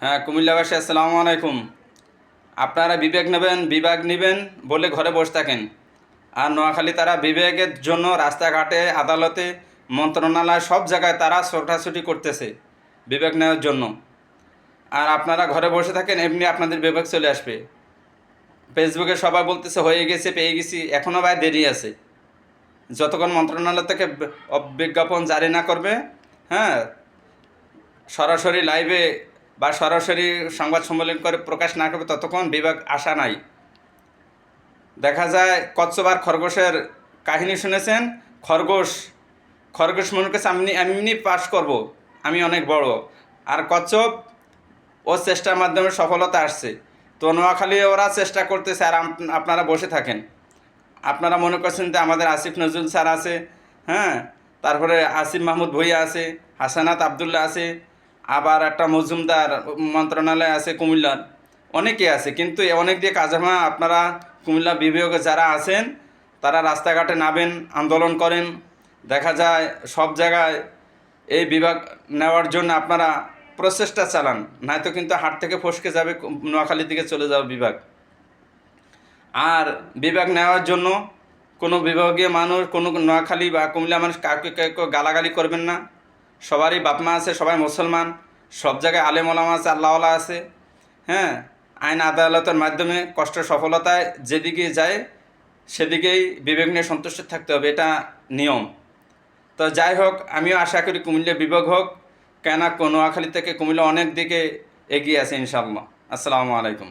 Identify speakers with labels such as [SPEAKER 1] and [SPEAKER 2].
[SPEAKER 1] হ্যাঁ, কুমিল্লাবাসী আসসালামু আলাইকুম। আপনারা বিভাগ নেবেন বলে ঘরে বসে থাকেন। আর নোয়াখালী তারা বিভাগের জন্য রাস্তাঘাটে, আদালতে, মন্ত্রণালয় সব জায়গায় তারা ছোটাছুটি করতেছে বিভাগ নেওয়ার জন্য। আর আপনারা ঘরে বসে থাকেন, এমনি আপনাদের বিভাগ চলে আসবে। ফেসবুকে সবাই বলতেছে হয়ে গেছে, পেয়ে গেছি, এখনও ভাই দেরি আছে। যতক্ষণ মন্ত্রণালয় থেকে বিজ্ঞাপন জারি না করবে, হ্যাঁ, সরাসরি লাইভে বা সরাসরি সংবাদ সম্মেলন করে প্রকাশ না করবে, ততক্ষণ বিভাগ আসা নাই। দেখা যায় কচ্ছপ আর খরগোশের কাহিনী শুনেছেন। খরগোশ খরগোশ মনে করছে আমি এমনি পাস করব, আমি অনেক বড়। আর কচ্ছপ ও চেষ্টার মাধ্যমে সফলতা আসছে। তো নোয়াখালী ওরা চেষ্টা করতেছে, আর আপনারা বসে থাকেন। আপনারা মনে করছেন যে আমাদের আসিফ নজরুল স্যার আছে, হ্যাঁ, তারপরে আসিফ মাহমুদ ভুঁইয়া আছে, হাসানাত আবদুল্লাহ আছে, আবার একটা মজুমদার মন্ত্রণালয় আছে কুমিল্লার, অনেকে আছে। কিন্তু অনেক দিয়ে কাজ হয় না। আপনারা কুমিল্লা বিভাগে যারা আছেন তারা রাস্তাঘাটে নামেন, আন্দোলন করেন। দেখা যায় সব জায়গায় এই বিভাগ নেওয়ার জন্য আপনারা প্রচেষ্টা চালান, নয়তো কিন্তু হাট থেকে ফসকে যাবে, নোয়াখালীর দিকে চলে যাবে বিভাগ। আর বিভাগ নেওয়ার জন্য কোনো বিভাগীয় মানুষ, কোনো নোয়াখালী বা কুমিল্লা মানুষ কাউকে কেউ গালাগালি করবেন না। সবারই বাপমা আছে, সবাই মুসলমান, সব জায়গায় আলেম ওলামা আছে, আল্লাহওয়ালা আছে। হ্যাঁ, আইন আদালতের মাধ্যমে কষ্ট সফলতায় যেদিকে যায় সেদিকেই বিভাগ নিয়ে সন্তুষ্ট থাকতে হবে, এটা নিয়ম। তো যাই হোক, আমিও আশা করি কুমিল্লা বিভাগ হোক, কেন নোয়াখালী থেকে কুমিল্লা অনেক দিকে এগিয়ে আছে ইনশাআল্লাহ। আসসালামু আলাইকুম।